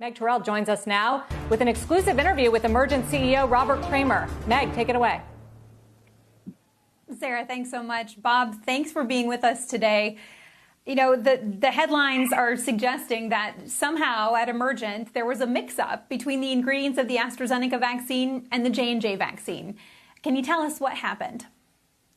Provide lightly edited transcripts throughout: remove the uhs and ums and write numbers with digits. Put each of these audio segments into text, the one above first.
Meg Terrell joins us now with an exclusive interview with Emergent CEO Robert Kramer. Meg, take it away. Sarah, thanks so much. Bob, thanks for being with us today. You know, the headlines are suggesting that somehow at Emergent there was a mix-up between the ingredients of the AstraZeneca vaccine and the J&J vaccine. Can you tell us what happened?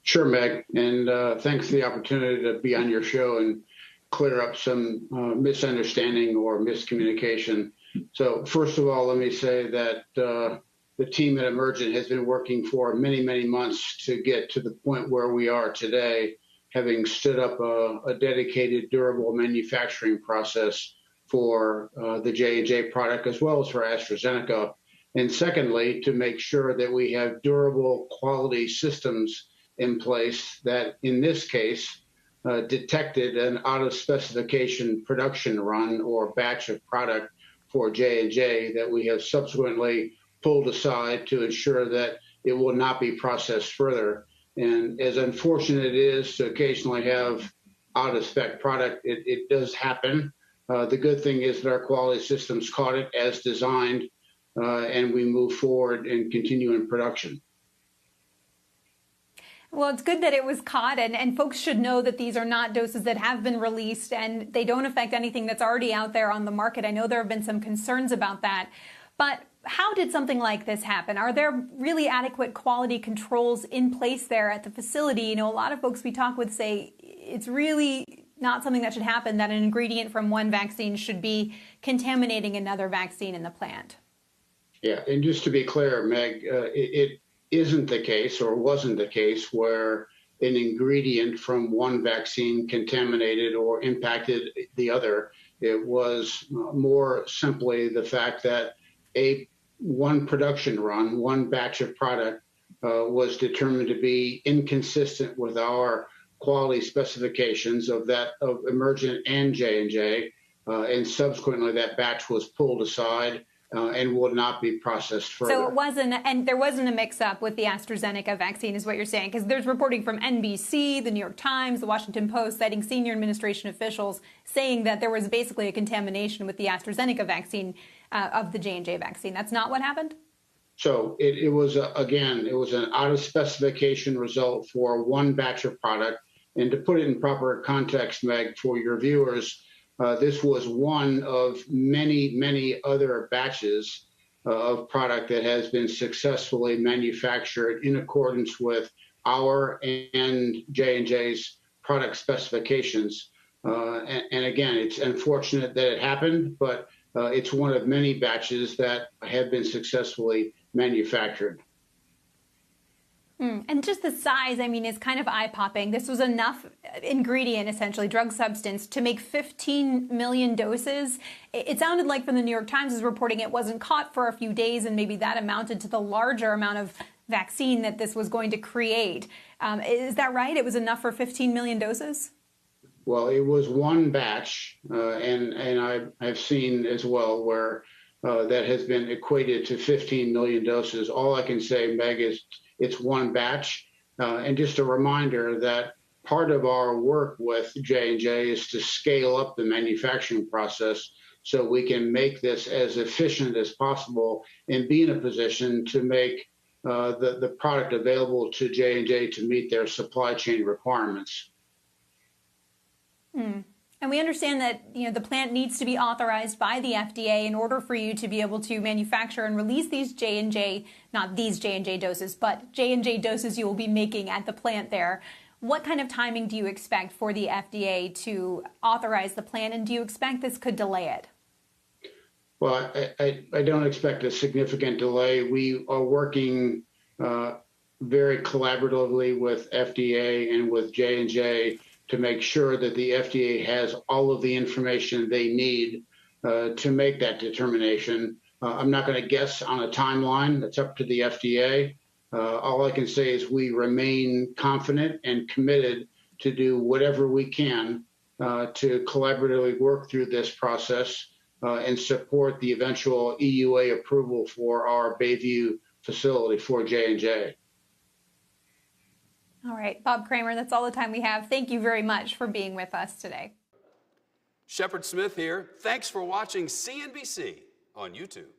Sure, Meg, and thanks for the opportunity to be on your show and clear up some misunderstanding or miscommunication. So first of all, let me say that the team at Emergent has been working for many, many months to get to the point where we are today, having stood up a dedicated, durable manufacturing process for the J&J product as well as for AstraZeneca. And secondly, to make sure that we have durable quality systems in place that, in this case, detected an out-of-specification production run or batch of product for J&J that we have subsequently pulled aside to ensure that it will not be processed further. And as unfortunate it is to occasionally have out-of-spec product, it does happen. The good thing is that our quality systems caught it as designed, and we move forward and continue in production. Well, it's good that it was caught, and folks should know that these are not doses that have been released, and they don't affect anything that's already out there on the market. I know there have been some concerns about that, but how did something like this happen? Are there really adequate quality controls in place there at the facility? You know, a lot of folks we talk with say it's really not something that should happen, that an ingredient from one vaccine should be contaminating another vaccine in the plant. Yeah, and just to be clear, Meg, it isn't the case or wasn't the case where an ingredient from one vaccine contaminated or impacted the other. It was more simply the fact that one production run, one batch of product was determined to be inconsistent with our quality specifications of Emergent and J&J, and subsequently that batch was pulled aside and will not be processed further. So it wasn't, and there wasn't a mix-up with the AstraZeneca vaccine, is what you're saying, because there's reporting from NBC, the New York Times, the Washington Post, citing senior administration officials saying that there was basically a contamination with the AstraZeneca vaccine of the J&J vaccine. That's not what happened? So it was, again, it was an out-of-specification result for one batch of product. And to put it in proper context, Meg, for your viewers, this was one of many, many other batches of product that has been successfully manufactured in accordance with our and J&J's product specifications. And again, it's unfortunate that it happened, but it's one of many batches that have been successfully manufactured. And just the size, I mean, is kind of eye-popping. This was enough ingredient, essentially, drug substance, to make 15 million doses. It sounded like from the New York Times is reporting it wasn't caught for a few days, and maybe that amounted to the larger amount of vaccine that this was going to create. Is that right? It was enough for 15 million doses? Well, it was one batch, and I've seen as well where that has been equated to 15 million doses. All I can say, Meg, is it's one batch. And just a reminder that part of our work with J&J is to scale up the manufacturing process so we can make this as efficient as possible and be in a position to make the product available to J&J to meet their supply chain requirements. And we understand that, you know, the plant needs to be authorized by the FDA in order for you to be able to manufacture and release these J&J, not these J&J doses, but J&J doses you will be making at the plant there. What kind of timing do you expect for the FDA to authorize the plant, and do you expect this could delay it? Well, I don't expect a significant delay. We are working very collaboratively with FDA and with J&J to make sure that the FDA has all of the information they need to make that determination. I'm not going to guess on a timeline. That's up to the FDA. All I can say is we remain confident and committed to do whatever we can to collaboratively work through this process and support the eventual EUA approval for our Bayview facility for J&J. All right, Bob Kramer, that's all the time we have. Thank you very much for being with us today. Shepard Smith here. Thanks for watching CNBC. on YouTube.